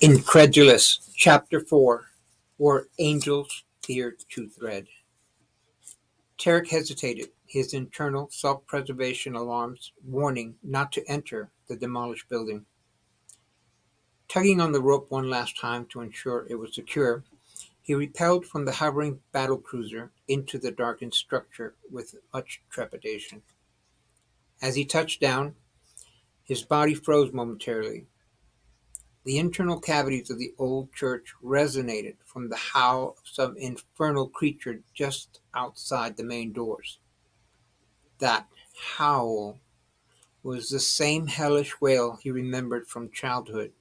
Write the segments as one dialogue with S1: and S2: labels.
S1: Incredulous, Chapter 4, Where Angels Fear to Tread. Tarek hesitated, his internal self-preservation alarms warning not to enter the demolished building. Tugging on the rope one last time to ensure it was secure, he repelled from the hovering battlecruiser into the darkened structure with much trepidation. As he touched down, his body froze momentarily. The internal cavities of the old church resonated from the howl of some infernal creature just outside the main doors. That howl was the same hellish wail he remembered from childhood.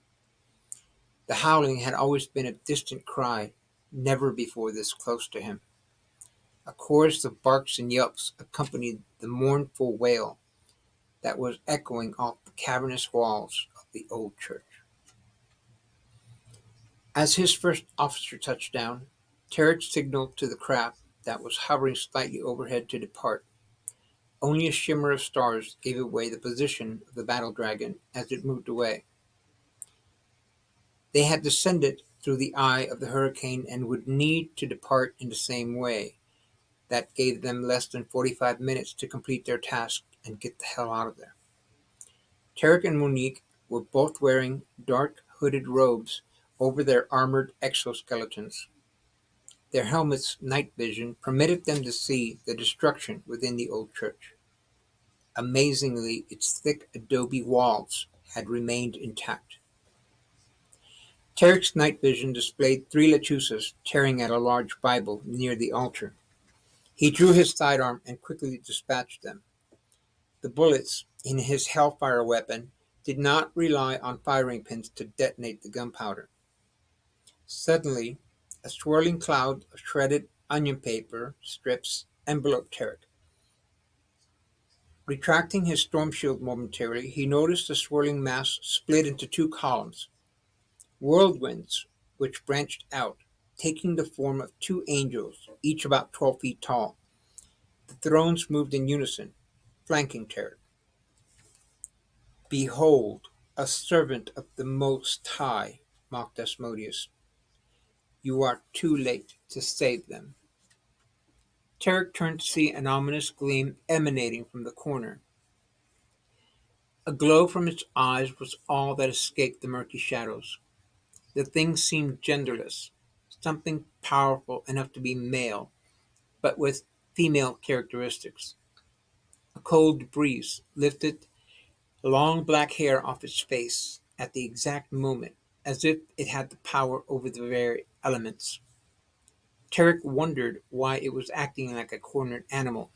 S1: The howling had always been a distant cry, never before this close to him. A chorus of barks and yelps accompanied the mournful wail that was echoing off the cavernous walls of the old church. As his first officer touched down, Tarrant signaled to the craft that was hovering slightly overhead to depart. Only a shimmer of stars gave away the position of the battle dragon as it moved away. They had descended through the eye of the hurricane and would need to depart in the same way. That gave them less than 45 minutes to complete their task and get the hell out of there. Tarek and Monique were both wearing dark hooded robes over their armored exoskeletons. Their helmets' night vision permitted them to see the destruction within the old church. Amazingly, its thick adobe walls had remained intact. Tarek's night vision displayed three Lechusas tearing at a large Bible near the altar. He drew his sidearm and quickly dispatched them. The bullets in his Hellfire weapon did not rely on firing pins to detonate the gunpowder. Suddenly, a swirling cloud of shredded onion paper strips enveloped Tarek. Retracting his storm shield momentarily, he noticed the swirling mass split into two columns, whirlwinds which branched out, taking the form of two angels, each about 12 feet tall. The thrones moved in unison, flanking Tarek. "Behold, a servant of the Most High," mocked Asmodeus. "You are too late to save them." Tarek turned to see an ominous gleam emanating from the corner. A glow from its eyes was all that escaped the murky shadows. The thing seemed genderless, something powerful enough to be male, but with female characteristics. A cold breeze lifted long black hair off its face at the exact moment, as if it had the power over the very elements. Tarek wondered why it was acting like a cornered animal.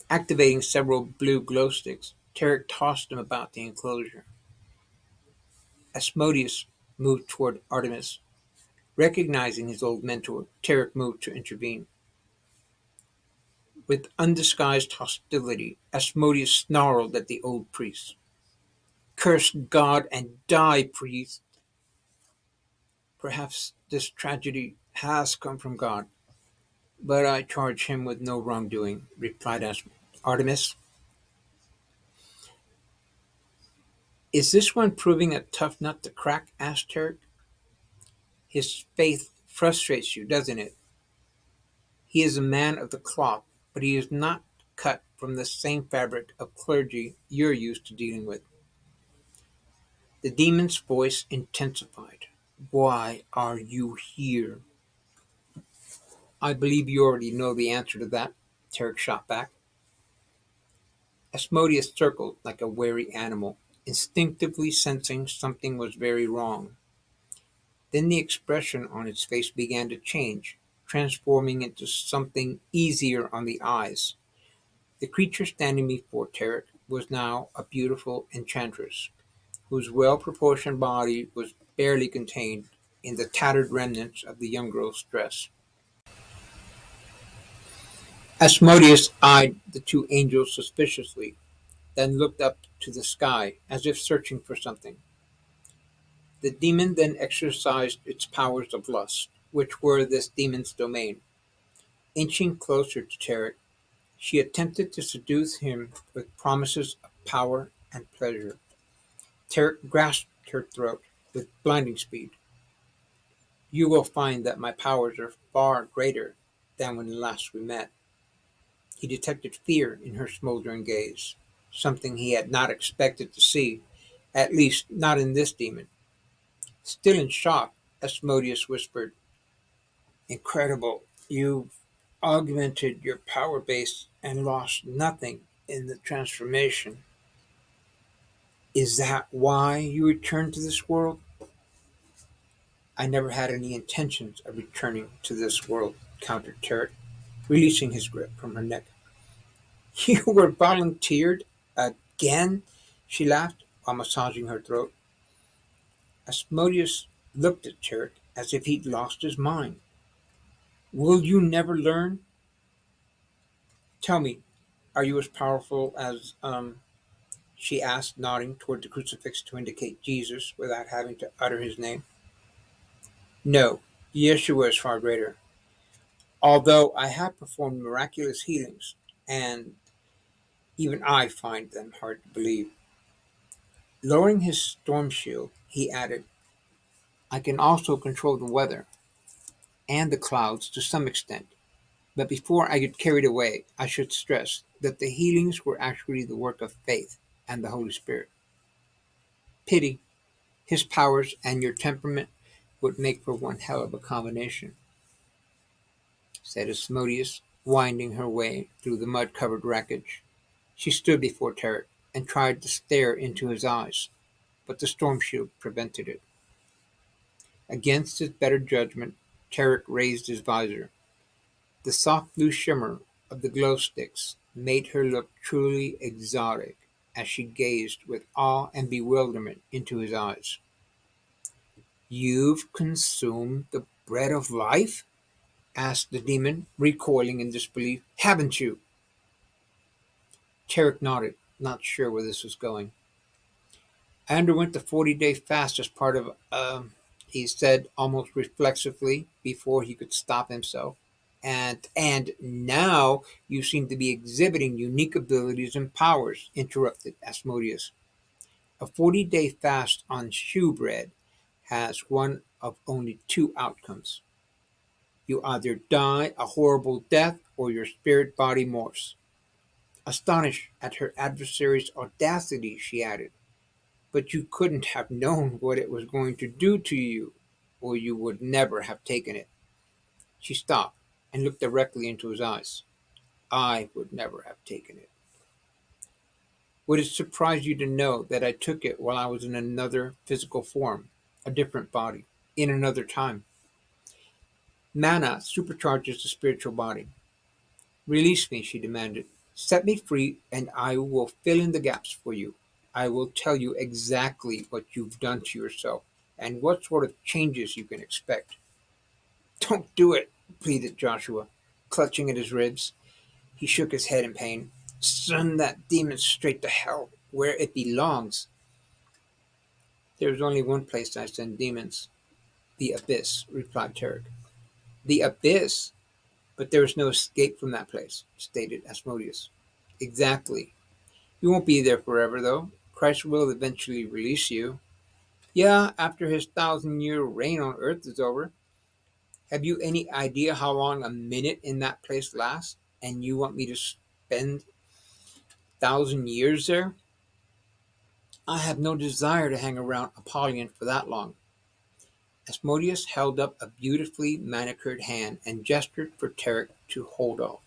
S1: Activating several blue glow sticks, Tarek tossed them about the enclosure. Asmodeus moved toward Artemis. Recognizing his old mentor, Tarek moved to intervene. With undisguised hostility, Asmodeus snarled at the old priest. "Curse God and die, priest!" "Perhaps this tragedy has come from God, but I charge him with no wrongdoing," replied Artemis. "Is this one proving a tough nut to crack?" asked Tarek. "His faith frustrates you, doesn't it? He is a man of the cloth, but he is not cut from the same fabric of clergy you're used to dealing with." The demon's voice intensified. "Why are you here?" "I believe you already know the answer to that," Tarek shot back. Asmodeus circled like a wary animal, instinctively sensing something was very wrong. Then the expression on its face began to change, transforming into something easier on the eyes. The creature standing before Tarek was now a beautiful enchantress, whose well-proportioned body was barely contained in the tattered remnants of the young girl's dress. Asmodeus eyed the two angels suspiciously, then looked up to the sky, as if searching for something. The demon then exercised its powers of lust, which were this demon's domain. Inching closer to Tarek, she attempted to seduce him with promises of power and pleasure. Tarek grasped her throat. with blinding speed. You will find that my powers are far greater than when last we met. He detected fear in her smoldering gaze, something he had not expected to see, at least not in this demon. Still in shock, Asmodeus whispered, "Incredible. You've augmented your power base and lost nothing in the transformation. Is that why you returned to this world?" "I never had any intentions of returning to this world," countered Tarrant, releasing his grip from her neck. "You were volunteered again?" she laughed, while massaging her throat. Asmodeus looked at Tarrant as if he'd lost his mind. "Will you never learn? Tell me, are you as powerful as, she asked, nodding toward the crucifix to indicate Jesus without having to utter his name. "No, Yeshua is far greater. Although I have performed miraculous healings, and even I find them hard to believe." Lowering his storm shield, he added, "I can also control the weather and the clouds to some extent. But before I get carried away, I should stress that the healings were actually the work of faith and the Holy Spirit. Pity, his powers and your temperament would make for one hell of a combination," said Asmodeus, winding her way through the mud-covered wreckage. She stood before Tarrant and tried to stare into his eyes, but the storm shield prevented it. Against his better judgment, Tarrant raised his visor. The soft blue shimmer of the glow sticks made her look truly exotic as she gazed with awe and bewilderment into his eyes. "You've consumed the bread of life?" asked the demon, recoiling in disbelief. "Haven't you?" Tarek nodded, not sure where this was going. "I underwent the 40-day fast as part of, he said almost reflexively before he could stop himself. And now you seem to be exhibiting unique abilities and powers," interrupted Asmodeus. "A 40-day fast on shoe bread has one of only two outcomes. You either die a horrible death or your spirit body morphs." Astonished at her adversary's audacity, she added, "But you couldn't have known what it was going to do to you, or you would never have taken it." She stopped and looked directly into his eyes. "I would never have taken it." "Would it surprise you to know that I took it while I was in another physical form, a different body, in another time? Mana supercharges the spiritual body. Release me," she demanded. "Set me free, and I will fill in the gaps for you. I will tell you exactly what you've done to yourself and what sort of changes you can expect." "Don't do it," pleaded Joshua, clutching at his ribs. He shook his head in pain. "Send that demon straight to hell, where it belongs." "There is only one place I send demons, the abyss," replied Tarek. "The abyss? But there is no escape from that place," stated Asmodeus. "Exactly. You won't be there forever, though. Christ will eventually release you. Yeah, after his 1,000-year reign on earth is over. Have you any idea how long a minute in that place lasts? And you want me to spend 1,000 years there? I have no desire to hang around Apollyon for that long." Asmodeus held up a beautifully manicured hand and gestured for Tarek to hold off.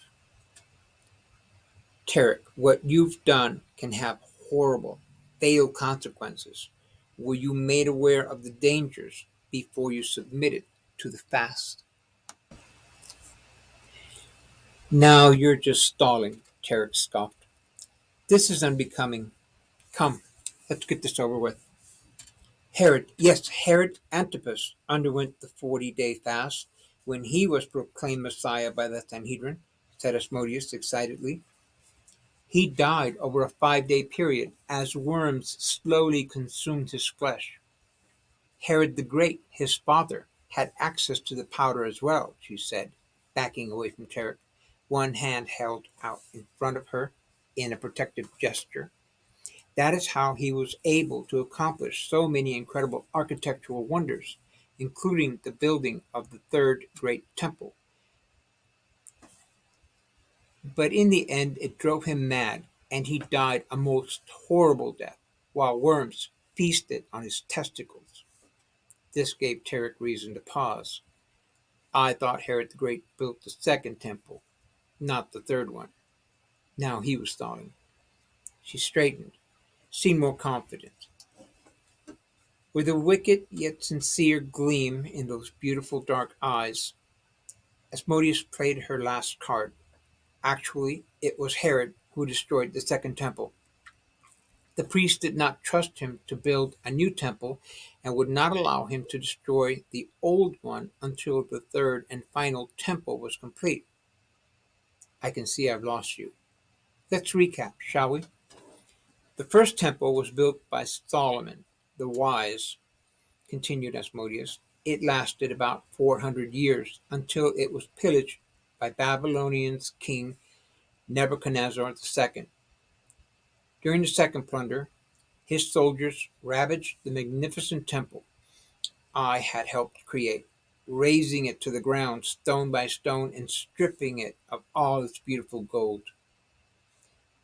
S1: "Tarek, what you've done can have horrible, fatal consequences. Were you made aware of the dangers before you submitted to the fast?" "Now you're just stalling," Tarek scoffed. "This is unbecoming. Come, let's get this over with." "Herod, yes, Herod Antipas underwent the 40-day fast when he was proclaimed Messiah by the Sanhedrin," said Asmodeus excitedly. "He died over a 5-day period as worms slowly consumed his flesh. Herod the Great, his father, had access to the powder as well," she said, backing away from Tarek, one hand held out in front of her in a protective gesture. That is how he was able to accomplish so many incredible architectural wonders, including the building of the third great temple. But in the end it drove him mad, and he died a most horrible death, while worms feasted on his testicles. This gave Terek reason to pause. I thought Herod the Great built the second temple, not the third one. Now he was stalling. She straightened, seemed more confident. With a wicked yet sincere gleam in those beautiful dark eyes, Asmodeus played her last card. Actually, it was Herod who destroyed the second temple. The priests did not trust him to build a new temple and would not allow him to destroy the old one until the third and final temple was complete. I can see I've lost you. Let's recap, shall we? The first temple was built by Solomon the Wise, continued Asmodeus. It lasted about 400 years until it was pillaged by Babylonians king Nebuchadnezzar II. During the second plunder, his soldiers ravaged the magnificent temple I had helped create, razing it to the ground stone by stone and stripping it of all its beautiful gold.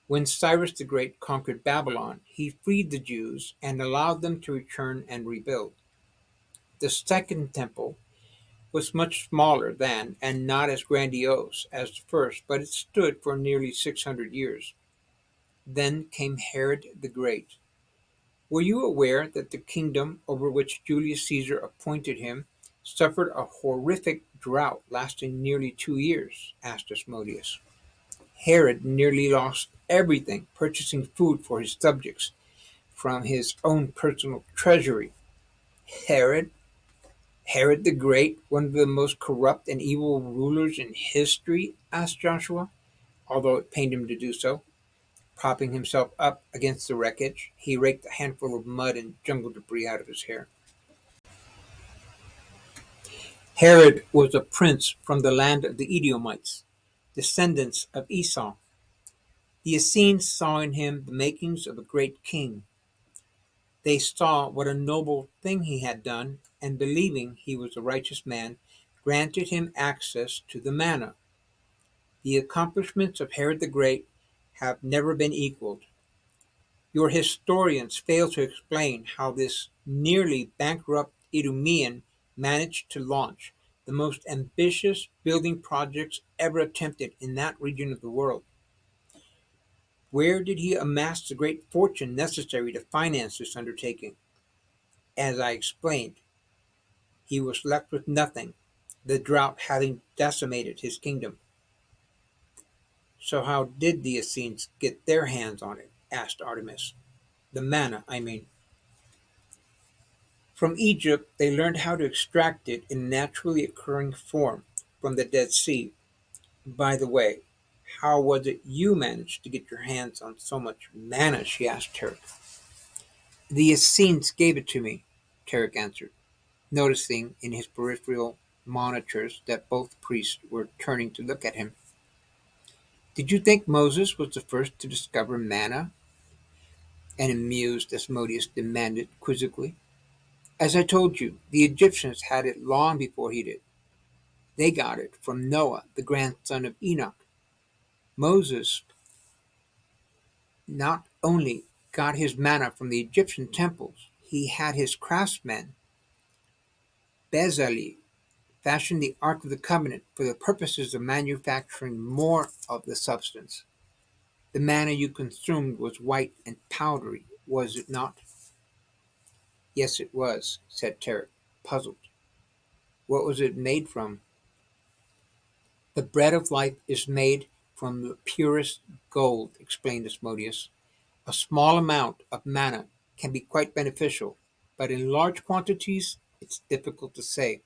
S1: When Cyrus the Great conquered Babylon, he freed the Jews and allowed them to return and rebuild. The second temple was much smaller than and not as grandiose as the first, but it stood for nearly 600 years. Then came Herod the Great. Were you aware that the kingdom over which Julius Caesar appointed him suffered a horrific drought lasting nearly 2 years? Asked Asmodeus. Herod nearly lost everything purchasing food for his subjects from his own personal treasury. Herod? Herod the Great, one of the most corrupt and evil rulers in history? Asked Joshua, although it pained him to do so. Propping himself up against the wreckage, he raked a handful of mud and jungle debris out of his hair. Herod was a prince from the land of the Edomites, descendants of Esau. The Essenes saw in him the makings of a great king. They saw what a noble thing he had done, and believing he was a righteous man, granted him access to the manna. The accomplishments of Herod the Great have never been equaled. Your historians fail to explain how this nearly bankrupt Idumean managed to launch the most ambitious building projects ever attempted in that region of the world. Where did he amass the great fortune necessary to finance this undertaking? As I explained, he was left with nothing, the drought having decimated his kingdom. So how did the Essenes get their hands on it? Asked Artemis. The manna, I mean. From Egypt they learned how to extract it in naturally occurring form from the Dead Sea. By the way, how was it you managed to get your hands on so much manna? She asked Tarek. The Essenes gave it to me, Tarek answered, noticing in his peripheral monitors that both priests were turning to look at him. Did you think Moses was the first to discover manna? An amused Asmodeus demanded quizzically. As I told you, the Egyptians had it long before he did. They got it from Noah, the grandson of Enoch. Moses not only got his manna from the Egyptian temples, he had his craftsman, Bezalel, fashion the Ark of the Covenant for the purposes of manufacturing more of the substance. The manna you consumed was white and powdery, was it not? Yes, it was, said Terek, puzzled. What was it made from? The bread of life is made from the purest gold, explained Asmodeus. A small amount of manna can be quite beneficial, but in large quantities it's difficult to say.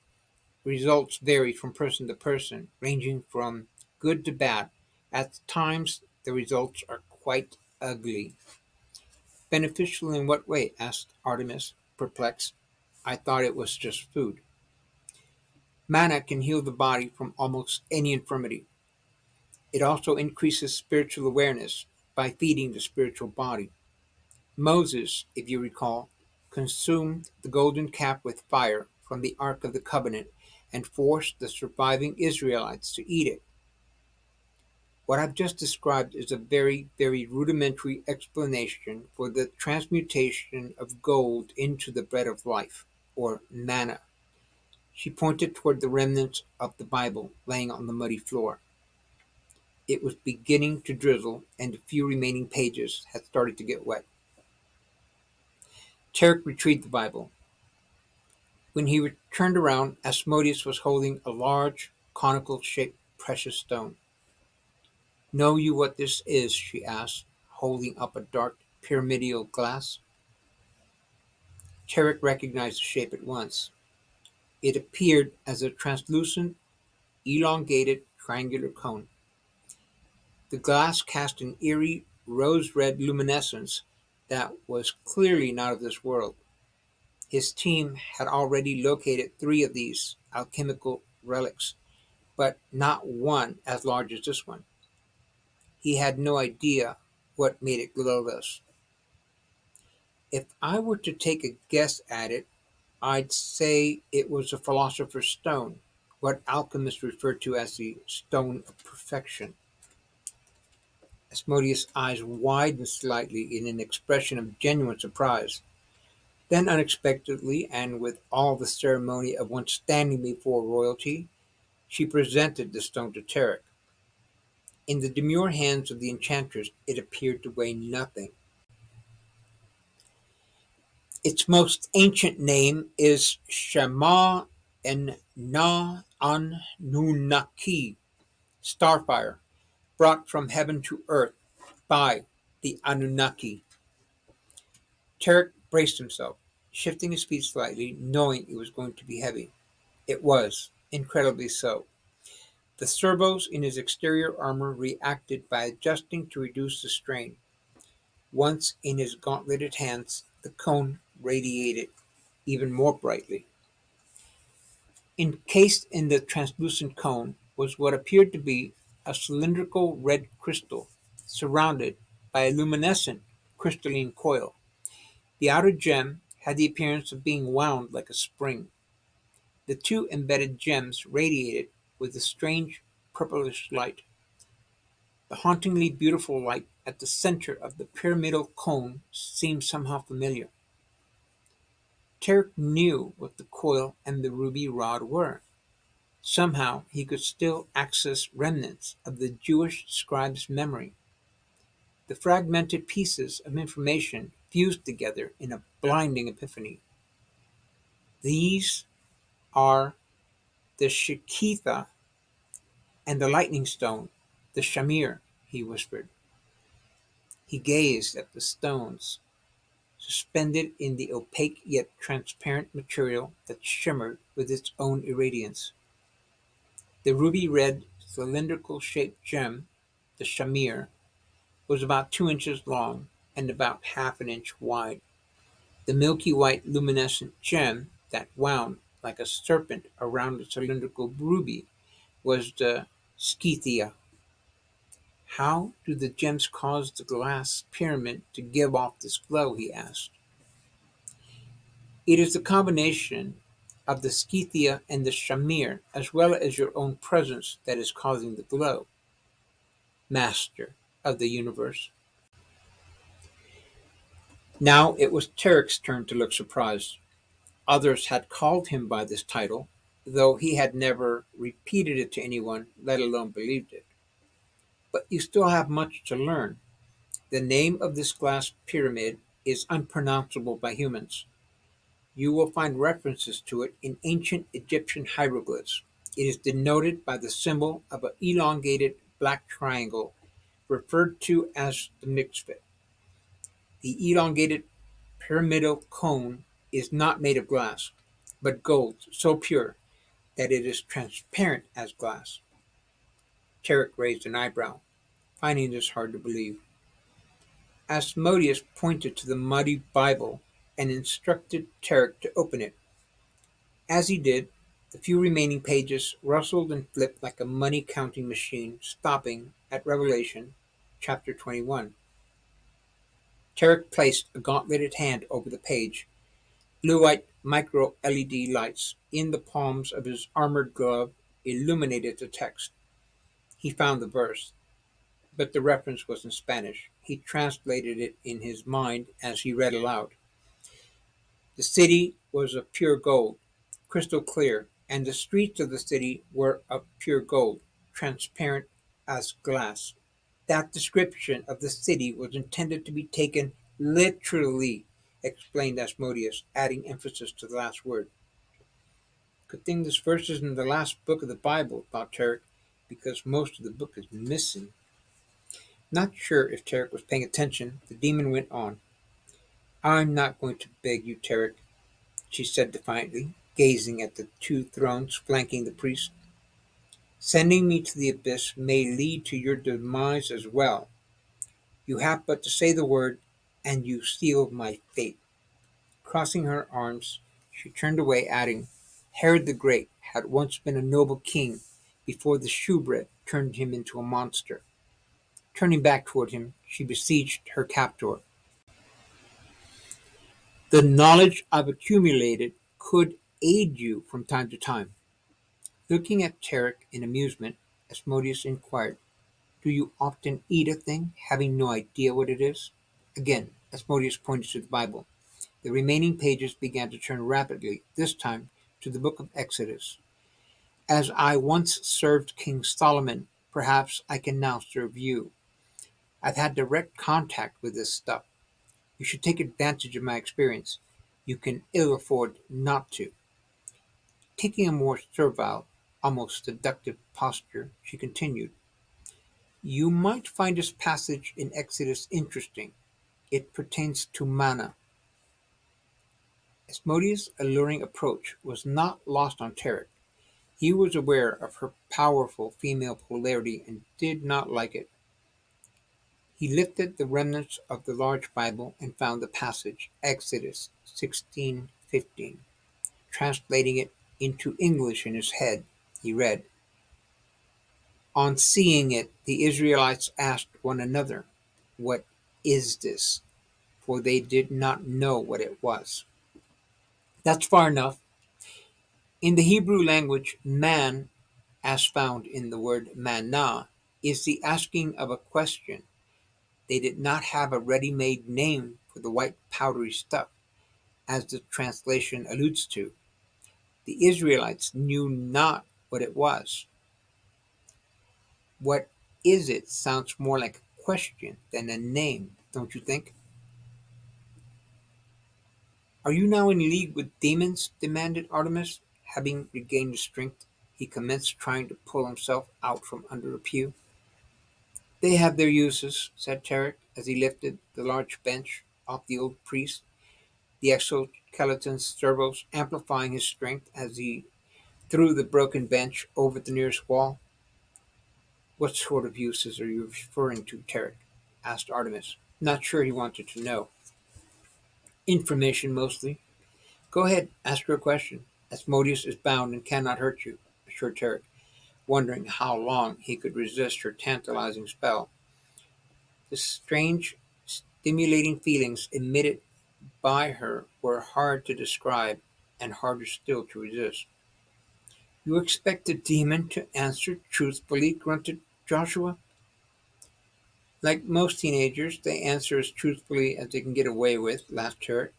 S1: Results vary from person to person, ranging from good to bad. At times the results are quite ugly. Beneficial in what way? Asked Artemis, perplexed. I thought it was just food. Manna can heal the body from almost any infirmity. It also increases spiritual awareness by feeding the spiritual body. Moses, if you recall, consumed the golden calf with fire from the Ark of the Covenant and forced the surviving Israelites to eat it. What I've just described is a very, very rudimentary explanation for the transmutation of gold into the bread of life, or manna. She pointed toward the remnants of the Bible laying on the muddy floor. It was beginning to drizzle, and the few remaining pages had started to get wet. Tarek retrieved the Bible. When he turned around, Asmodeus was holding a large, conical-shaped precious stone. "Know you what this is?" she asked, holding up a dark pyramidal glass. Tarek recognized the shape at once. It appeared as a translucent, elongated, triangular cone. The glass cast an eerie, rose-red luminescence that was clearly not of this world. His team had already located 3 of these alchemical relics, but not one as large as this one. He had no idea what made it glow thus. "If I were to take a guess at it, I'd say it was a philosopher's stone, what alchemists refer to as the stone of perfection." Asmodeus' eyes widened slightly in an expression of genuine surprise. Then unexpectedly, and with all the ceremony of one standing before royalty, she presented the stone to Tarek. In the demure hands of the enchantress it appeared to weigh nothing. Its most ancient name is Shema en Na Anunnaki, starfire, brought from heaven to earth by the Anunnaki. Tarek braced himself, shifting his feet slightly, knowing it was going to be heavy. It was, incredibly so. The servos in his exterior armor reacted by adjusting to reduce the strain. Once in his gauntleted hands, the cone radiated even more brightly. Encased in the translucent cone was what appeared to be a cylindrical red crystal, surrounded by a luminescent crystalline coil. The outer gem had the appearance of being wound like a spring. The 2 embedded gems radiated with a strange purplish light. The hauntingly beautiful light at the center of the pyramidal cone seemed somehow familiar. Tarek knew what the coil and the ruby rod were. Somehow he could still access remnants of the Jewish scribe's memory. The fragmented pieces of information fused together in a blinding epiphany. "These are the Shekinah and the lightning stone, the shamir," he whispered. He gazed at the stones, suspended in the opaque yet transparent material that shimmered with its own irradiance. The ruby-red, cylindrical-shaped gem, the shamir, was about 2 inches long and about half an inch wide. The milky white luminescent gem that wound like a serpent around the cylindrical ruby was the scythia. "How do the gems cause the glass pyramid to give off this glow?" he asked. "It is the combination of the scythia and the shamir, as well as your own presence, that is causing the glow, Master of the Universe." Now it was Tarek's turn to look surprised. Others had called him by this title, though he had never repeated it to anyone, let alone believed it. "But you still have much to learn. The name of this glass pyramid is unpronounceable by humans. You will find references to it in ancient Egyptian hieroglyphs. It is denoted by the symbol of an elongated black triangle referred to as the mikveh. The elongated pyramidal cone is not made of glass, but gold so pure that it is transparent as glass." Tarek raised an eyebrow, finding this hard to believe. Asmodeus pointed to the muddy Bible and instructed Tarek to open it. As he did, the few remaining pages rustled and flipped like a money-counting machine, stopping at Revelation chapter 21. Tarek placed a gauntleted hand over the page. Blue-white micro-LED lights in the palms of his armored glove illuminated the text. He found the verse, but the reference was in Spanish. He translated it in his mind as he read aloud. The city was of pure gold, crystal clear, and the streets of the city were of pure gold, transparent as glass. That description of the city was intended to be taken literally, explained Asmodeus, adding emphasis to the last word. Good thing this verse is in the last book of the Bible, thought Tarek, because most of the book is missing. Not sure if Tarek was paying attention, the demon went on. I'm not going to beg you, Tarek, she said defiantly, gazing at the two thrones flanking the priest. Sending me to the abyss may lead to your demise as well. You have but to say the word, and you seal my fate. Crossing her arms, she turned away, adding, Herod the Great had once been a noble king before the shewbread turned him into a monster. Turning back toward him, she beseeched her captor. The knowledge I've accumulated could aid you from time to time. Looking at Tarek in amusement, Asmodeus inquired, Do you often eat a thing, having no idea what it is? Again, Asmodeus pointed to the Bible. The remaining pages began to turn rapidly, this time to the book of Exodus. As I once served King Solomon, perhaps I can now serve you. I've had direct contact with this stuff. You should take advantage of my experience. You can ill afford not to. Taking a more servile, almost seductive posture, she continued, You might find this passage in Exodus interesting. It pertains to manna. Asmodeus' alluring approach was not lost on Tarek. He was aware of her powerful female polarity and did not like it. He lifted the remnants of the large Bible and found the passage, Exodus 16:15. Translating it into English in his head, he read, On seeing it, the Israelites asked one another, What is this? For they did not know what it was. That's far enough. In the Hebrew language, man, as found in the word manna, is the asking of a question. They did not have a ready-made name for the white powdery stuff, as the translation alludes to. The Israelites knew not what it was. What is it sounds more like a question than a name, don't you think? Are you now in league with demons? Demanded Artemis. Having regained his strength, he commenced trying to pull himself out from under a pew. They have their uses, said Tarek, as he lifted the large bench off the old priest, the exoskeleton's servos amplifying his strength as he threw the broken bench over the nearest wall. What sort of uses are you referring to, Tarek? Asked Artemis. Not sure he wanted to know. Information, mostly. Go ahead, ask her a question. Asmodeus is bound and cannot hurt you, assured Tarek, wondering how long he could resist her tantalizing spell. The strange, stimulating feelings emitted by her were hard to describe and harder still to resist. You expect the demon to answer truthfully, grunted Joshua. Like most teenagers, they answer as truthfully as they can get away with, laughed Tarek.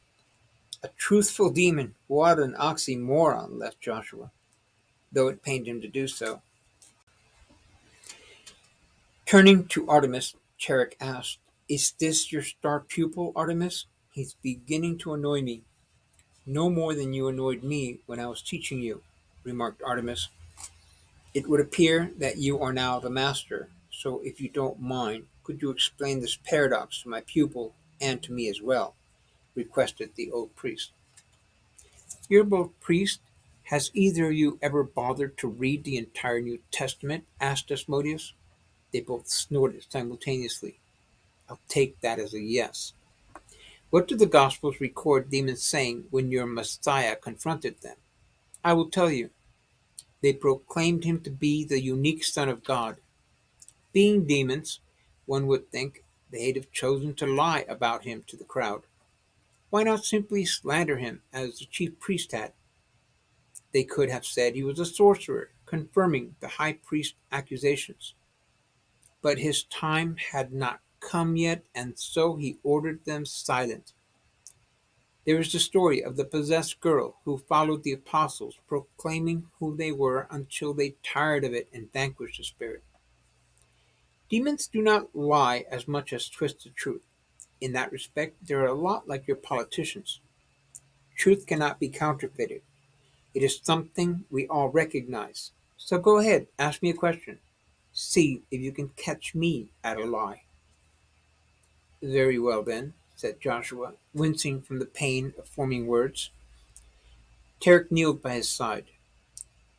S1: A truthful demon, what an oxymoron, laughed Joshua, though it pained him to do so. Turning to Artemis, Tarek asked, Is this your star pupil, Artemis? He's beginning to annoy me. No more than you annoyed me when I was teaching you, remarked Artemis. It would appear that you are now the master, so if you don't mind, could you explain this paradox to my pupil and to me as well? Requested the old priest. You're both priests. Has either of you ever bothered to read the entire New Testament? Asked Asmodeus. They both snorted simultaneously. I'll take that as a yes. What do the Gospels record demons saying when your Messiah confronted them? I will tell you. They proclaimed him to be the unique Son of God. Being demons, one would think they'd have chosen to lie about him to the crowd. Why not simply slander him as the chief priest had? They could have said he was a sorcerer, confirming the high priest's accusations. But his time had not come yet, and so he ordered them silent. There is the story of the possessed girl who followed the apostles, proclaiming who they were until they tired of it and vanquished the spirit. Demons do not lie as much as twist the truth. In that respect, they're a lot like your politicians. Truth cannot be counterfeited. It is something we all recognize. So go ahead, ask me a question. See if you can catch me at a lie. Very well then, said Joshua, wincing from the pain of forming words. Tarek kneeled by his side.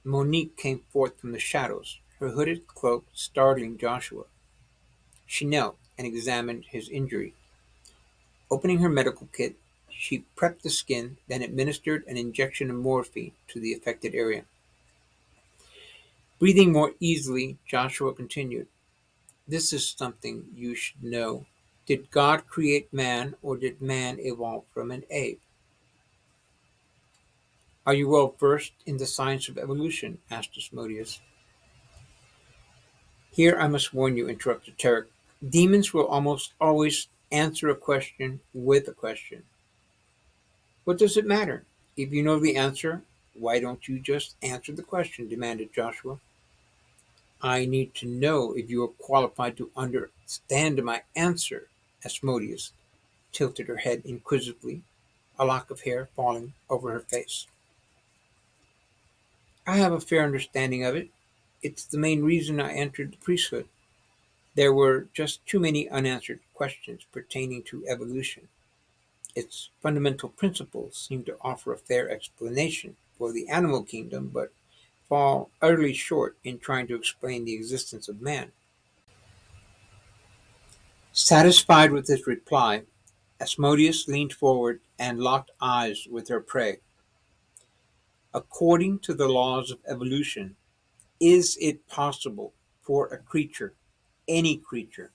S1: Monique came forth from the shadows, her hooded cloak startling Joshua. She knelt and examined his injury. Opening her medical kit, she prepped the skin, then administered an injection of morphine to the affected area. Breathing more easily, Joshua continued, "This is something you should know. Did God create man, or did man evolve from an ape?" "Are you well versed in the science of evolution?" asked Asmodeus. "Here I must warn you," interrupted Tarek. "Demons will almost always answer a question with a question." "What does it matter? If you know the answer, why don't you just answer the question?" demanded Joshua. "I need to know if you are qualified to understand my answer." Asmodeus tilted her head inquisitively, a lock of hair falling over her face. "I have a fair understanding of it. It's the main reason I entered the priesthood. There were just too many unanswered questions pertaining to evolution. Its fundamental principles seem to offer a fair explanation for the animal kingdom, but fall utterly short in trying to explain the existence of man." Satisfied with his reply, Asmodeus leaned forward and locked eyes with her prey. "According to the laws of evolution, is it possible for a creature, any creature,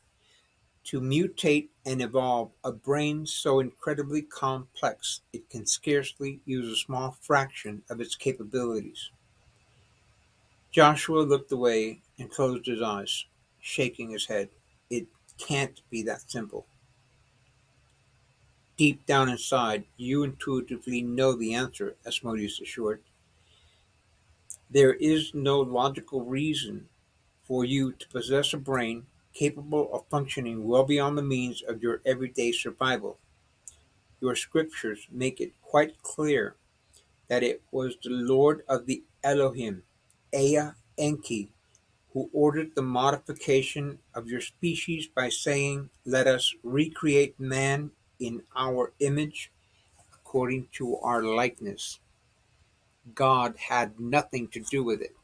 S1: to mutate and evolve a brain so incredibly complex it can scarcely use a small fraction of its capabilities?" Joshua looked away and closed his eyes, shaking his head. "It can't be that simple." "Deep down inside, you intuitively know the answer," Asmodeus assured. "There is no logical reason for you to possess a brain capable of functioning well beyond the means of your everyday survival. Your scriptures make it quite clear that it was the Lord of the Elohim, Ea Enki, who ordered the modification of your species by saying, 'Let us recreate man in our image, according to our likeness.' God had nothing to do with it."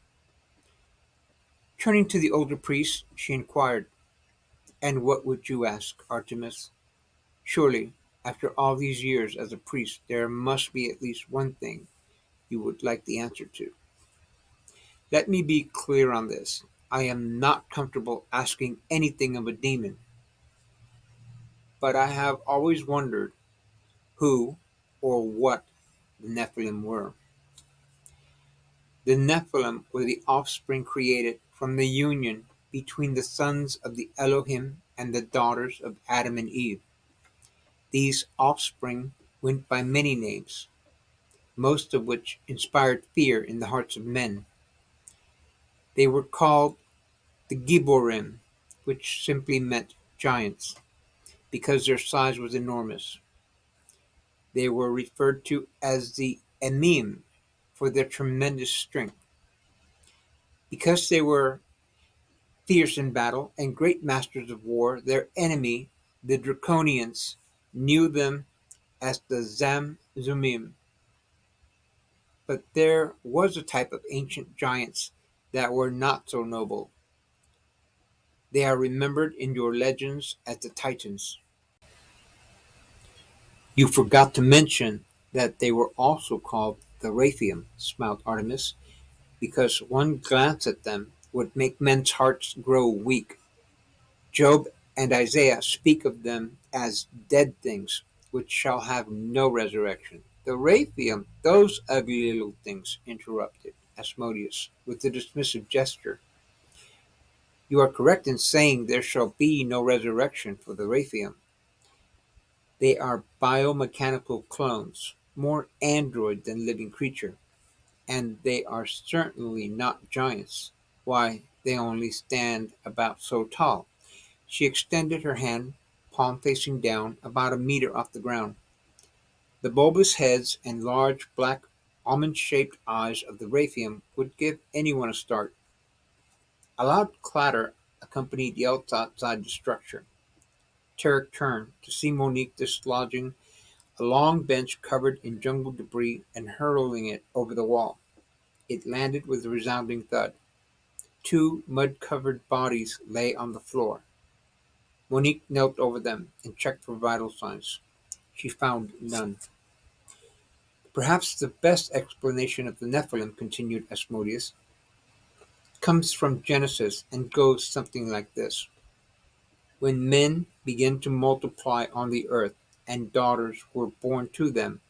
S1: Turning to the older priest, she inquired, "And what would you ask, Artemis? Surely, after all these years as a priest, there must be at least one thing you would like the answer to." "Let me be clear on this. I am not comfortable asking anything of a demon, but I have always wondered who or what the Nephilim were." The Nephilim were the offspring created from the union between the sons of the Elohim and the daughters of Adam and Eve. These offspring went by many names, most of which inspired fear in the hearts of men. They were called the Giborim, which simply meant giants, because their size was enormous. They were referred to as the Emim for their tremendous strength. Because they were fierce in battle and great masters of war, their enemy, the Draconians, knew them as the Zamzumim. But there was a type of ancient giants that were not so noble. They are remembered in your legends as the Titans. "You forgot to mention that they were also called the Raphium," smiled Artemis, "because one glance at them would make men's hearts grow weak. Job and Isaiah speak of them as dead things, which shall have no resurrection. The Raphaim, those ugly little things, interrupted Asmodeus with a dismissive gesture. You are correct in saying there shall be no resurrection for the Raphaim. They are biomechanical clones, more android than living creature, and they are certainly not giants. Why, they only stand about so tall. She extended her hand, palm facing down, about a meter off the ground. The bulbous heads and large, black, almond-shaped eyes of the Raphaim would give anyone a start. A loud clatter accompanied yells outside the structure. Tarek turned to see Monique dislodging a long bench covered in jungle debris and hurling it over the wall. It landed with a resounding thud. Two mud-covered bodies lay on the floor. Monique knelt over them and checked for vital signs. She found none. Perhaps the best explanation of the Nephilim, continued Asmodeus, comes from Genesis and goes something like this. When men began to multiply on the earth, and daughters were born to them,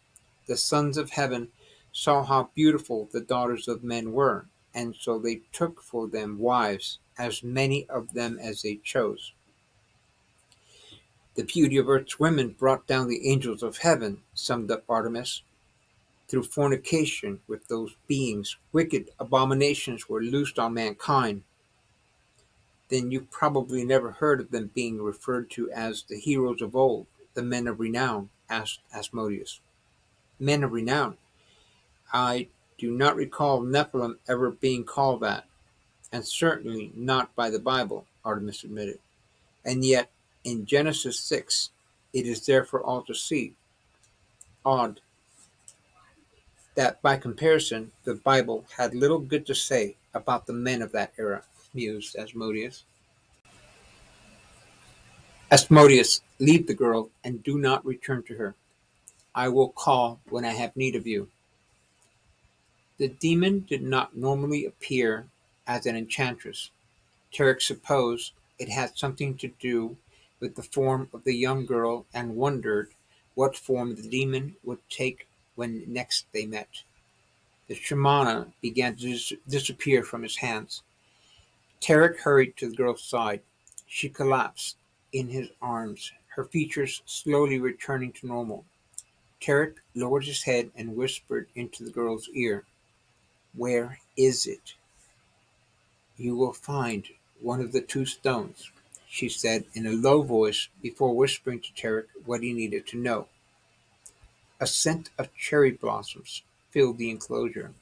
S1: the sons of heaven saw how beautiful the daughters of men were, and so they took for them wives, as many of them as they chose. The beauty of earth's women brought down the angels of heaven, summed up Artemis. Through fornication with those beings, wicked abominations were loosed on mankind. Then you probably never heard of them being referred to as the heroes of old, the men of renown, asked Asmodeus. Men of renown? I do not recall Nephilim ever being called that, and certainly not by the Bible, Artemis admitted. And yet, in Genesis 6, it is there for all to see. Odd that, by comparison, the Bible had little good to say about the men of that era, mused Asmodeus. Asmodeus, leave the girl and do not return to her. I will call when I have need of you. The demon did not normally appear as an enchantress. Tarek supposed it had something to do with the form of the young girl and wondered what form the demon would take when next they met. The shamana began to disappear from his hands. Tarek hurried to the girl's side. She collapsed in his arms, her features slowly returning to normal. Tarek lowered his head and whispered into the girl's ear, "Where is it?" "You will find one of the two stones," she said in a low voice before whispering to Tarek what he needed to know. A scent of cherry blossoms filled the enclosure.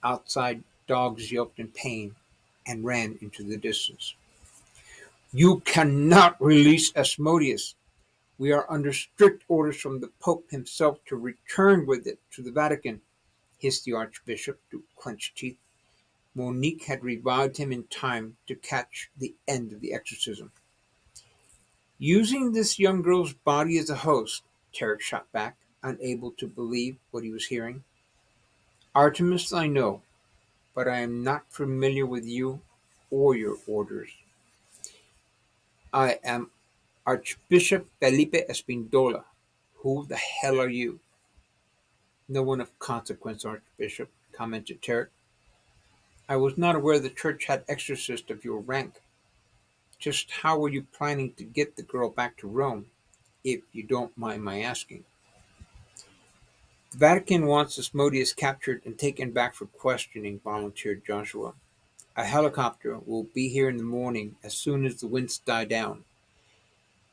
S1: Outside, dogs yelped in pain and ran into the distance. "You cannot release Asmodeus. We are under strict orders from the Pope himself to return with it to the Vatican," hissed the Archbishop through clenched teeth. Monique had revived him in time to catch the end of the exorcism. "Using this young girl's body as a host," Tarek shot back, unable to believe what he was hearing. "Artemis I know, but I am not familiar with you or your orders. I am Archbishop Felipe Espindola. Who the hell are you?" "No one of consequence, Archbishop," commented Tarek. "I was not aware the church had exorcists of your rank. Just how were you planning to get the girl back to Rome, if you don't mind my asking?" "The Vatican wants Asmodeus captured and taken back for questioning," volunteered Joshua. "A helicopter will be here in the morning as soon as the winds die down.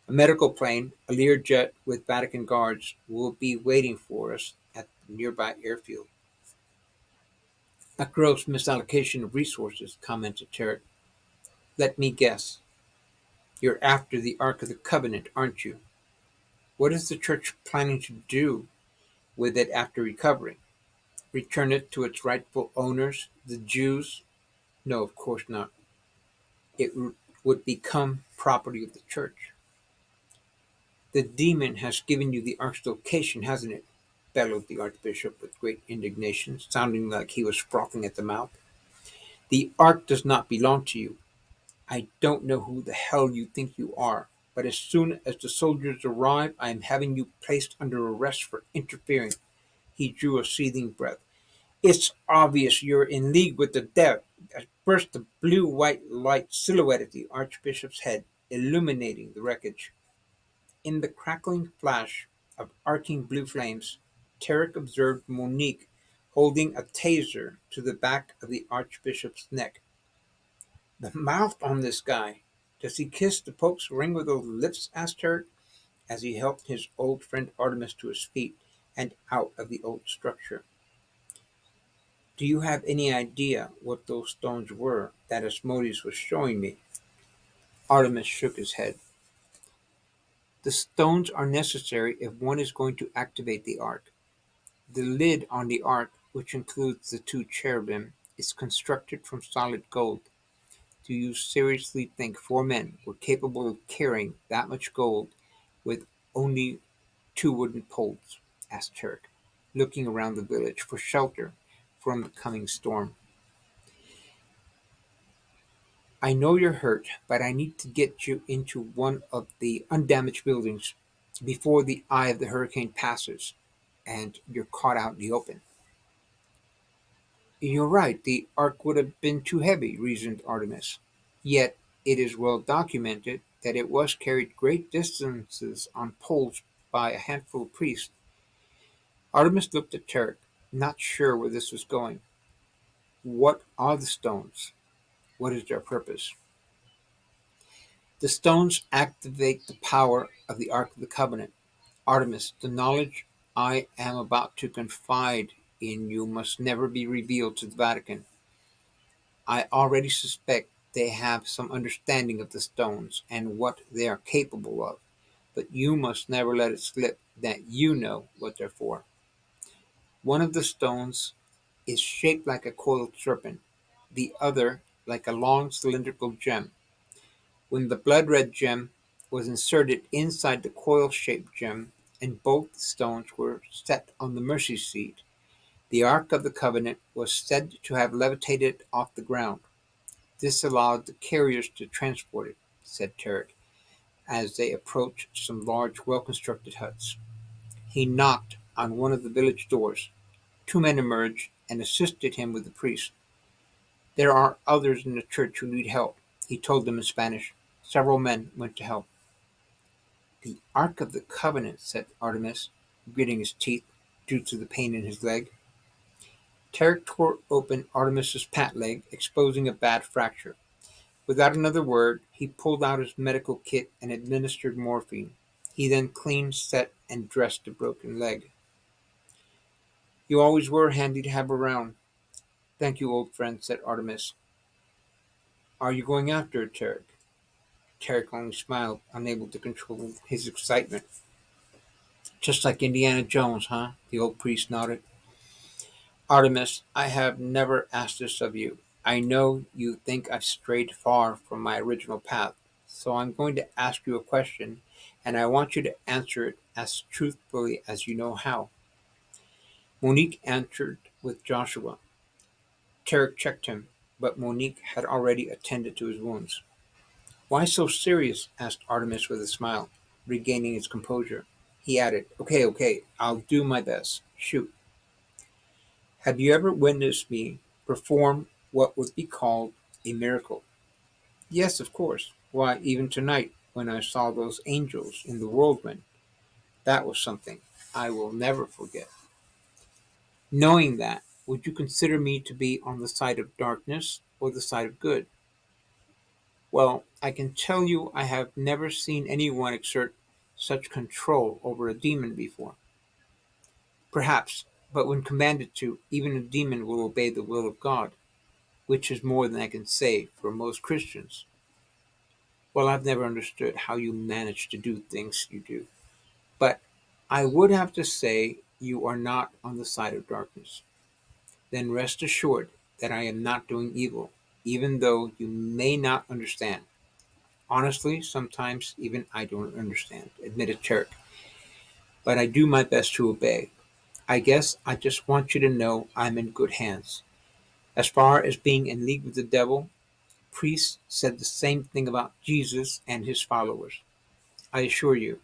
S1: A medical plane, a Learjet with Vatican guards, will be waiting for us at the nearby airfield." "A gross misallocation of resources," commented Tarek. "Let me guess. You're after the Ark of the Covenant, aren't you? What is the church planning to do with it after recovery? Return it to its rightful owners, the Jews?" "No, of course not. It would become property of the church." "The demon has given you the Ark's location, hasn't it?" bellowed the Archbishop with great indignation, sounding like he was frothing at the mouth. "The Ark does not belong to you. I don't know who the hell you think you are, But as soon as the soldiers arrive, I am having you placed under arrest for interfering." He drew a seething breath. "It's obvious you're in league with the devil." At first the blue-white light silhouetted the Archbishop's head, illuminating the wreckage. In the crackling flash of arcing blue flames, Tarek observed Monique holding a taser to the back of the Archbishop's neck. "The mouth on this guy! Does he kiss the Pope's ring with those lips?" asked Tarek, as he helped his old friend Artemis to his feet and out of the old structure. "Do you have any idea what those stones were that Asmodeus was showing me?" Artemis shook his head. "The stones are necessary if one is going to activate the Ark. The lid on the Ark, which includes the two cherubim, is constructed from solid gold. Do you seriously think 4 men were capable of carrying that much gold with only 2 wooden poles?" asked Turk, looking around the village for shelter from the coming storm. "I know you're hurt, but I need to get you into one of the undamaged buildings before the eye of the hurricane passes and you're caught out in the open." "You're right, the Ark would have been too heavy," reasoned Artemis. "Yet it is well documented that it was carried great distances on poles by a handful of priests." Artemis looked at Tarek, not sure where this was going. "What are the stones? What is their purpose?" "The stones activate the power of the Ark of the Covenant. Artemis, the knowledge I am about to confide in you must never be revealed to the Vatican. I already suspect they have some understanding of the stones and what they are capable of, but you must never let it slip that you know what they're for. One of the stones is shaped like a coiled serpent, the other like a long cylindrical gem. When the blood-red gem was inserted inside the coil-shaped gem, and both stones were set on the mercy seat, the Ark of the Covenant was said to have levitated off the ground. This allowed the carriers to transport it," said Tarek, as they approached some large, well-constructed huts. He knocked on one of the village doors. 2 men emerged and assisted him with the priest. "There are others in the church who need help," he told them in Spanish. Several men went to help. "The Ark of the Covenant," said Artemis, gritting his teeth due to the pain in his leg. Tarek tore open Artemis's pant leg, exposing a bad fracture. Without another word, he pulled out his medical kit and administered morphine. He then cleaned, set, and dressed the broken leg. "You always were handy to have around." "Thank you, old friend," said Artemis. "Are you going after it, Tarek?" Tarek only smiled, unable to control his excitement. "Just like Indiana Jones, huh?" The old priest nodded. "Artemis, I have never asked this of you. I know you think I've strayed far from my original path, so I'm going to ask you a question, and I want you to answer it as truthfully as you know how." Monique answered with Joshua. Tarek checked him, but Monique had already attended to his wounds. "Why so serious?" asked Artemis with a smile, regaining his composure. He added, "Okay, okay, I'll do my best. Shoot." "Have you ever witnessed me perform what would be called a miracle?" "Yes, of course. Why, even tonight, when I saw those angels in the whirlwind, that was something I will never forget." "Knowing that, would you consider me to be on the side of darkness or the side of good?" "Well, I can tell you I have never seen anyone exert such control over a demon before." "Perhaps, but when commanded to, even a demon will obey the will of God, which is more than I can say for most Christians." "Well, I've never understood how you manage to do things you do. But I would have to say you are not on the side of darkness." "Then rest assured that I am not doing evil, even though you may not understand." "Honestly, sometimes even I don't understand," admitted Turk, "but I do my best to obey. I guess I just want you to know I'm in good hands. As far as being in league with the devil, priests said the same thing about Jesus and his followers. I assure you,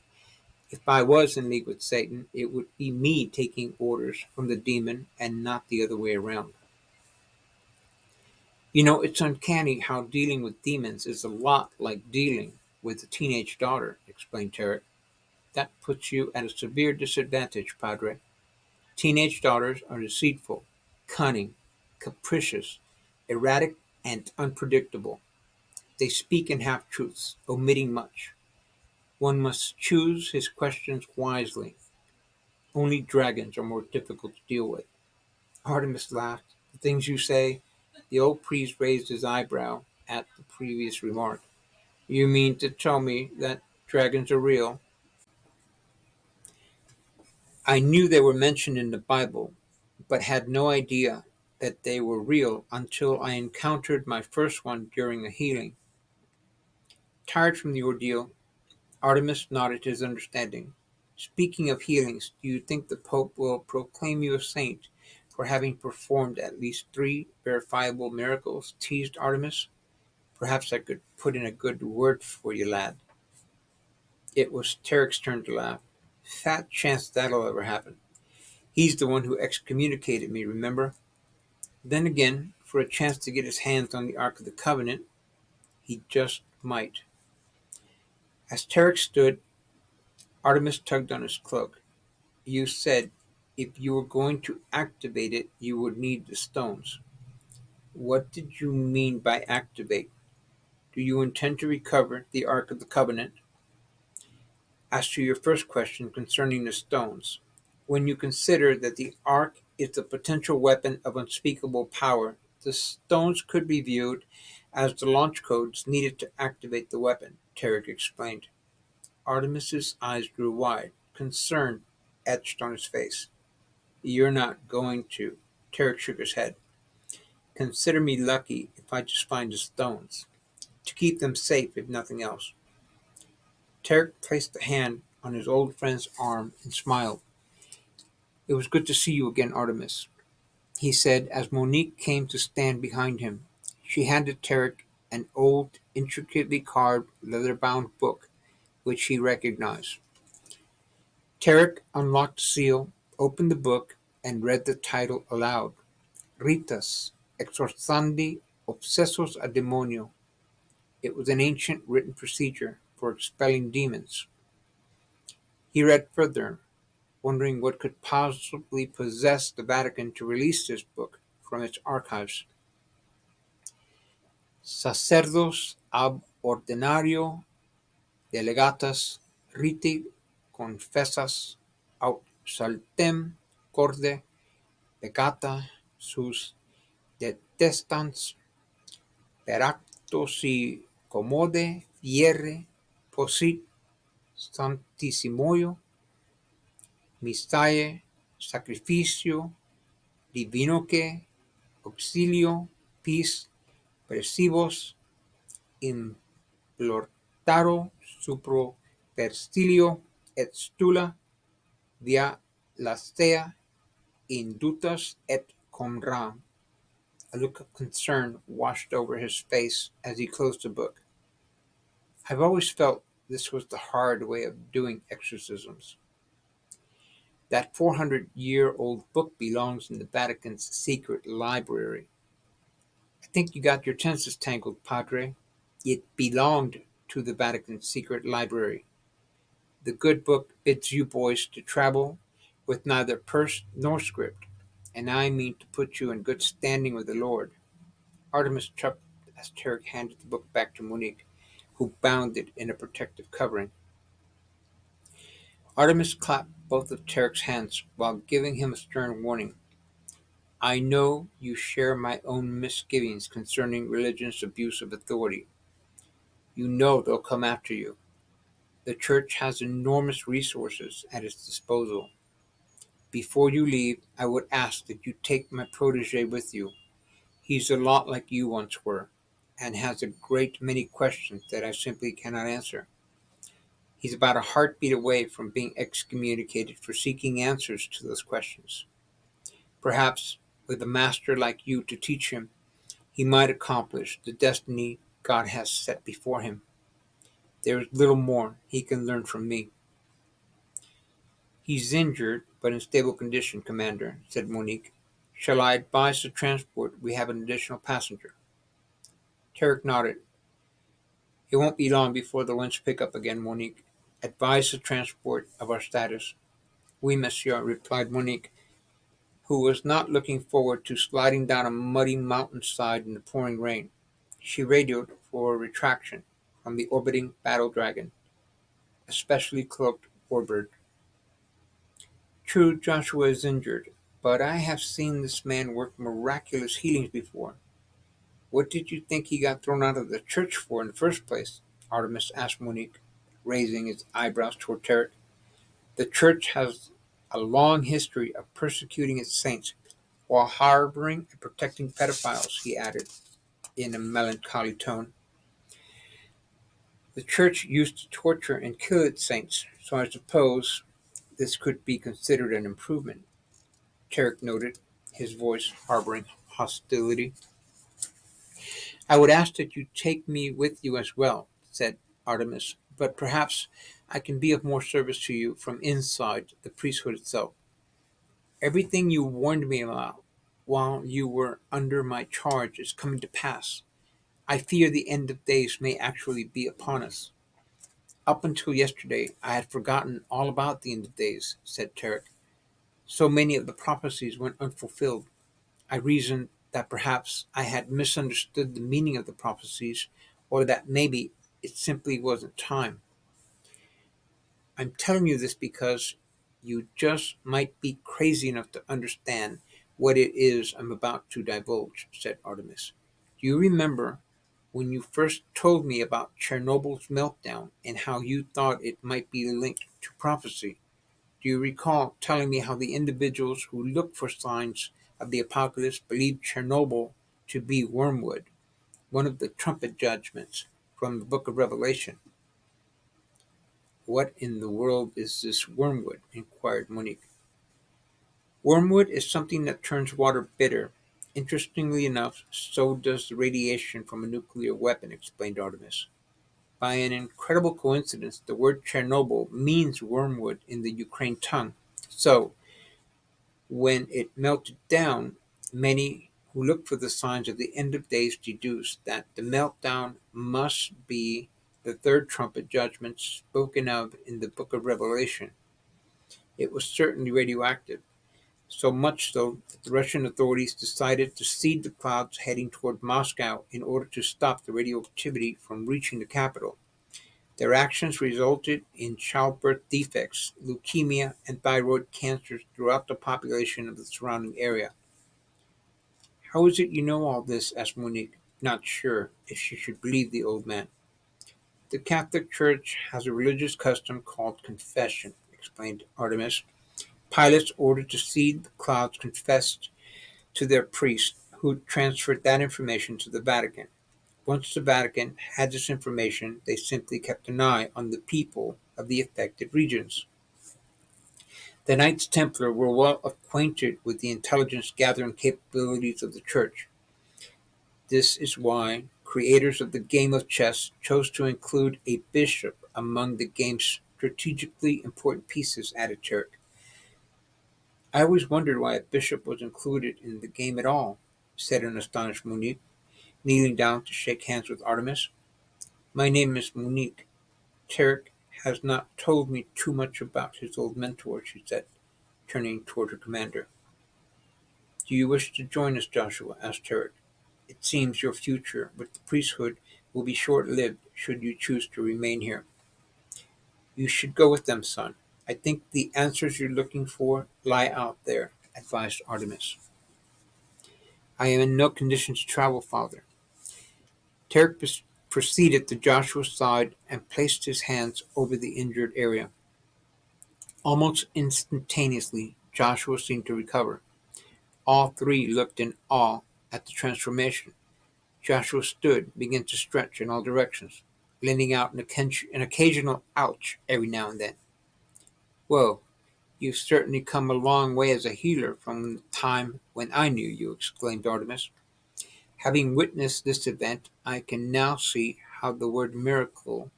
S1: if I was in league with Satan, it would be me taking orders from the demon and not the other way around. You know, it's uncanny how dealing with demons is a lot like dealing with a teenage daughter, explained Tarek. That puts you at a severe disadvantage, Padre. Teenage daughters are deceitful, cunning, capricious, erratic, and unpredictable. They speak in half truths, omitting much. One must choose his questions wisely. Only dragons are more difficult to deal with. Artemis laughed. The things you say. The old priest raised his eyebrow at the previous remark. You mean to tell me that dragons are real? I knew they were mentioned in the Bible, but had no idea that they were real until I encountered my first one during a healing. Tired from the ordeal, Artemis nodded his understanding. Speaking of healings, do you think the Pope will proclaim you a saint for having performed at least 3 verifiable miracles? Teased Artemis. Perhaps I could put in a good word for you, lad. It was Tarek's turn to laugh. Fat chance that'll ever happen. He's the one who excommunicated me, remember? Then again, for a chance to get his hands on the Ark of the Covenant, he just might. As Tarek stood, Artemis tugged on his cloak. You said if you were going to activate it, you would need the stones. What did you mean by activate? Do you intend to recover the Ark of the Covenant? As to your first question concerning the stones, when you consider that the Ark is the potential weapon of unspeakable power, the stones could be viewed as the launch codes needed to activate the weapon, Tarek explained. Artemis's eyes grew wide, concern etched on his face. You're not going to. Tarek shook his head. Consider me lucky if I just find the stones. To keep them safe, if nothing else. Tarek placed a hand on his old friend's arm and smiled. It was good to see you again, Artemis, he said as Monique came to stand behind him. She handed Tarek an old, intricately carved, leather-bound book, which he recognized. Tarek unlocked the seal, opened the book, and read the title aloud. Ritas, exorcandi obsessos a demonio. It was an ancient written procedure for expelling demons. He read further, wondering what could possibly possess the Vatican to release this book from its archives. Sacerdos ab ordinario delegatas riti confessas aut saltem corde peccata sus detestans per acto si commode fiere posit sanctissimoio mistae sacrificio divinoque auxilio pis presibos implortaro supro perstilio et stula via lastea indutas et comram. A look of concern washed over his face as he closed the book. I've always felt this was the hard way of doing exorcisms. That 400-year-old book belongs in the Vatican's secret library. I think you got your tenses tangled, Padre. It belonged to the Vatican's secret library. The good book bids you boys to travel with neither purse nor script, and I mean to put you in good standing with the Lord. Artemis chuckled as Tarek handed the book back to Monique, who bound it in a protective covering. Artemis clapped both of Tarek's hands while giving him a stern warning. I know you share my own misgivings concerning religion's abuse of authority. You know they'll come after you. The Church has enormous resources at its disposal. Before you leave, I would ask that you take my protege with you. He's a lot like you once were, and has a great many questions that I simply cannot answer. He's about a heartbeat away from being excommunicated for seeking answers to those questions. Perhaps, with a master like you to teach him, he might accomplish the destiny God has set before him. There is little more he can learn from me. He's injured, but in stable condition, Commander, said Monique. Shall I advise the transport we have an additional passenger? Tarek nodded. It won't be long before the lunch pick up again, Monique. Advise the transport of our status. Oui, monsieur, replied Monique, who was not looking forward to sliding down a muddy mountainside in the pouring rain. She radioed for a retraction from the orbiting battle dragon, a specially cloaked warbird. True, Joshua is injured, but I have seen this man work miraculous healings before. What did you think he got thrown out of the church for in the first place? Artemis asked Monique, raising his eyebrows toward Tarek. The church has a long history of persecuting its saints while harboring and protecting pedophiles, he added in a melancholy tone. The church used to torture and kill its saints, so I suppose this could be considered an improvement, Tarek noted, his voice harboring hostility. I would ask that you take me with you as well, said Artemis, but perhaps I can be of more service to you from inside the priesthood itself. Everything you warned me about while you were under my charge is coming to pass. I fear the end of days may actually be upon us. Up until yesterday, I had forgotten all about the end of days, said Tarek. So many of the prophecies went unfulfilled. I reasoned that perhaps I had misunderstood the meaning of the prophecies, or that maybe it simply wasn't time. I'm telling you this because you just might be crazy enough to understand what it is I'm about to divulge, said Artemis. Do you remember when you first told me about Chernobyl's meltdown and how you thought it might be linked to prophecy? Do you recall telling me how the individuals who looked for signs of the apocalypse believed Chernobyl to be wormwood, one of the trumpet judgments from the book of Revelation? What in the world is this wormwood? Inquired Monique. Wormwood is something that turns water bitter. Interestingly enough, so does the radiation from a nuclear weapon, explained Artemis. By an incredible coincidence, the word Chernobyl means wormwood in the Ukraine tongue. So, when it melted down, many who looked for the signs of the end of days deduced that the meltdown must be the third trumpet judgment spoken of in the book of Revelation. It was certainly radioactive, so much so that the Russian authorities decided to seed the clouds heading toward Moscow in order to stop the radioactivity from reaching the capital. Their actions resulted in childbirth defects, leukemia, and thyroid cancers throughout the population of the surrounding area. How is it you know all this? Asked Monique, not sure if she should believe the old man. The Catholic Church has a religious custom called confession, explained Artemis. Pilots ordered to seed the clouds confessed to their priest, who transferred that information to the Vatican. Once the Vatican had this information, they simply kept an eye on the people of the affected regions. The Knights Templar were well acquainted with the intelligence gathering capabilities of the Church. This is why creators of the game of chess chose to include a bishop among the game's strategically important pieces, added Turk. I always wondered why a bishop was included in the game at all, said an astonished Monique, kneeling down to shake hands with Artemis. My name is Monique. Tarek has not told me too much about his old mentor, she said, turning toward her commander. Do you wish to join us, Joshua? Asked Tarek. It seems your future with the priesthood will be short-lived should you choose to remain here. You should go with them, son. I think the answers you're looking for lie out there, advised Artemis. I am in no condition to travel, father. Tarek proceeded to Joshua's side and placed his hands over the injured area. Almost instantaneously, Joshua seemed to recover. All three looked in awe at the transformation. Joshua stood, began to stretch in all directions, lending out an occasional ouch every now and then. Whoa, you've certainly come a long way as a healer from the time when I knew you, exclaimed Artemis. Having witnessed this event, I can now see how the word miracle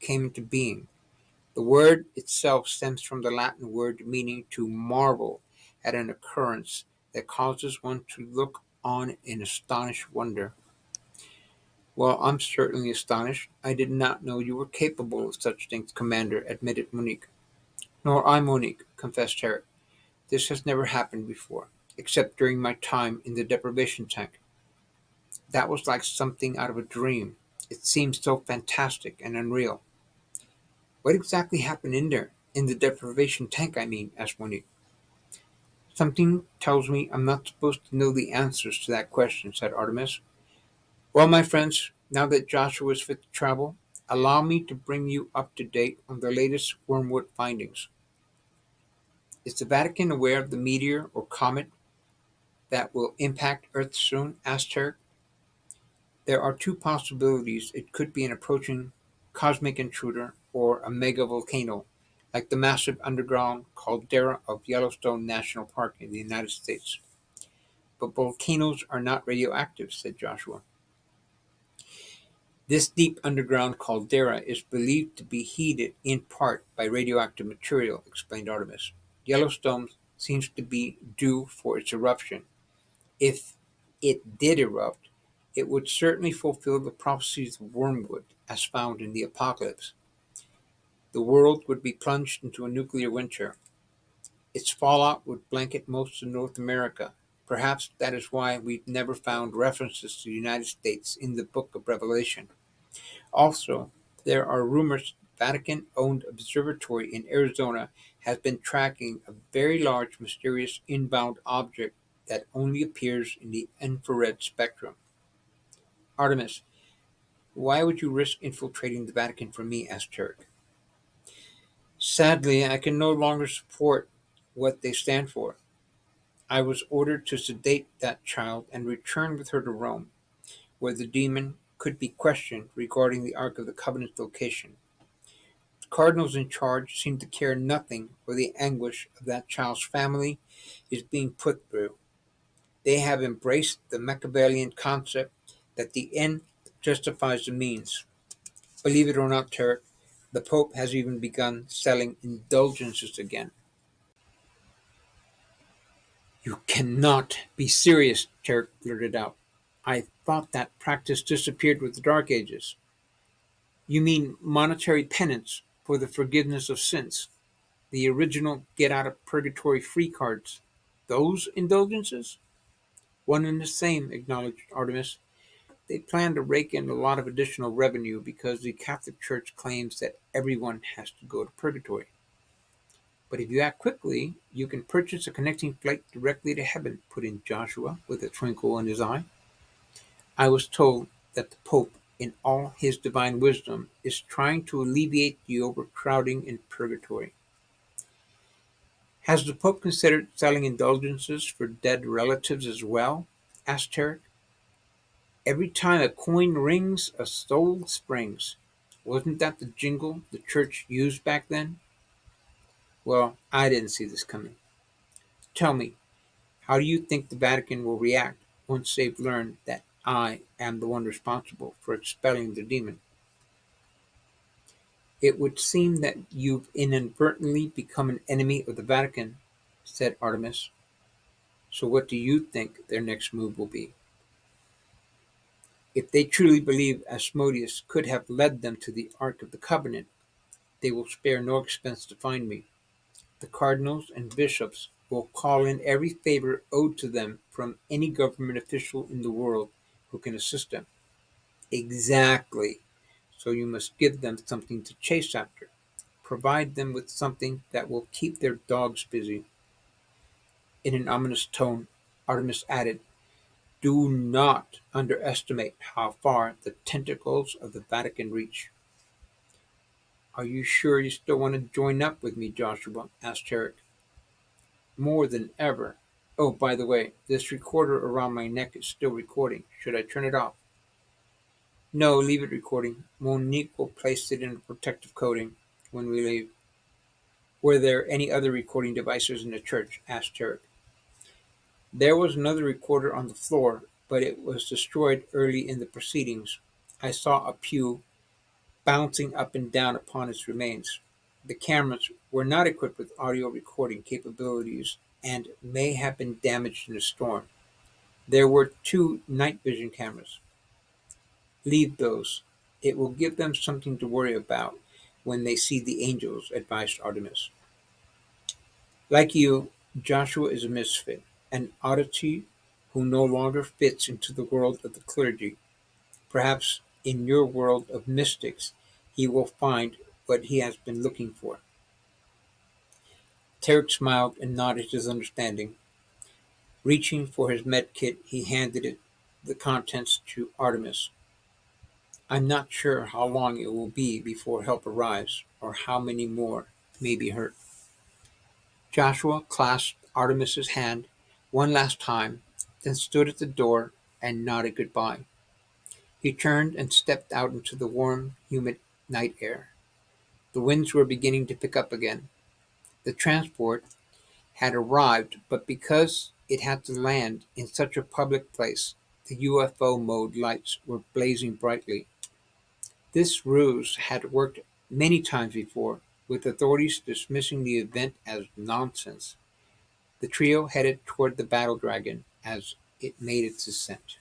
S1: came into being. The word itself stems from the Latin word meaning to marvel at an occurrence that causes one to look on in astonished wonder. Well, I'm certainly astonished. I did not know you were capable of such things, Commander, admitted Monique. Nor I, Monique, confessed Terry. This has never happened before, except during my time in the deprivation tank. That was like something out of a dream. It seemed so fantastic and unreal. What exactly happened in there? In the deprivation tank, I mean, asked Monique. Something tells me I'm not supposed to know the answers to that question, said Artemis. Well, my friends, now that Joshua is fit to travel, allow me to bring you up to date on the latest wormwood findings. Is the Vatican aware of the meteor or comet that will impact Earth soon? Asked Turk. There are two possibilities. It could be an approaching cosmic intruder or a megavolcano, like the massive underground caldera of Yellowstone National Park in the United States. But volcanoes are not radioactive, said Joshua. This deep underground caldera is believed to be heated in part by radioactive material, explained Artemis. Yellowstone seems to be due for its eruption. If it did erupt, it would certainly fulfill the prophecies of Wormwood as found in the Apocalypse. The world would be plunged into a nuclear winter. Its fallout would blanket most of North America. Perhaps that is why we've never found references to the United States in the Book of Revelation. Also, there are rumors the Vatican-owned observatory in Arizona has been tracking a very large mysterious inbound object that only appears in the infrared spectrum. Artemis, why would you risk infiltrating the Vatican for me? Asked Turk. Sadly, I can no longer support what they stand for. I was ordered to sedate that child and return with her to Rome, where the demon could be questioned regarding the Ark of the Covenant's location. The cardinals in charge seem to care nothing for the anguish of that child's family is being put through. They have embraced the Machiavellian concept that the end justifies the means. Believe it or not, Tarek, the Pope has even begun selling indulgences again. You cannot be serious, Tarek blurted out. I thought that practice disappeared with the Dark Ages. You mean monetary penance for the forgiveness of sins? The original get out of purgatory free cards. Those indulgences? One and the same, acknowledged Artemis. They plan to rake in a lot of additional revenue because the Catholic Church claims that everyone has to go to purgatory. But if you act quickly, you can purchase a connecting flight directly to heaven, put in Joshua with a twinkle in his eye. I was told that the Pope, in all his divine wisdom, is trying to alleviate the overcrowding in purgatory. Has the Pope considered selling indulgences for dead relatives as well? Asked Tarek. Every time a coin rings, a soul springs. Wasn't that the jingle the church used back then? Well, I didn't see this coming. Tell me, how do you think the Vatican will react once they've learned that I am the one responsible for expelling the demon? It would seem that you've inadvertently become an enemy of the Vatican, said Artemis. So what do you think their next move will be? If they truly believe Asmodeus could have led them to the Ark of the Covenant, they will spare no expense to find me. The cardinals and bishops will call in every favor owed to them from any government official in the world who can assist them. Exactly. So you must give them something to chase after. Provide them with something that will keep their dogs busy. In an ominous tone, Artemis added, do not underestimate how far the tentacles of the Vatican reach. Are you sure you still want to join up with me, Joshua? Asked Tarek. More than ever. Oh, by the way, this recorder around my neck is still recording. Should I turn it off? No, leave it recording. Monique will place it in a protective coating when we leave. Were there any other recording devices in the church? Asked Tarek. There was another recorder on the floor, but it was destroyed early in the proceedings. I saw a pew bouncing up and down upon its remains. The cameras were not equipped with audio recording capabilities and may have been damaged in a storm. There were two night vision cameras. Leave those. It will give them something to worry about when they see the angels, advised Artemis. Like you, Joshua is a misfit, an oddity who no longer fits into the world of the clergy. Perhaps in your world of mystics he will find what he has been looking for. Tarek smiled and nodded his understanding. Reaching for his med kit, he handed it the contents to Artemis. I'm not sure how long it will be before help arrives, or how many more may be hurt. Joshua clasped Artemis's hand one last time, then stood at the door and nodded goodbye. He turned and stepped out into the warm, humid night air. The winds were beginning to pick up again. The transport had arrived, but because it had to land in such a public place, the UFO mode lights were blazing brightly. This ruse had worked many times before, with authorities dismissing the event as nonsense. The trio headed toward the battle dragon as it made its ascent.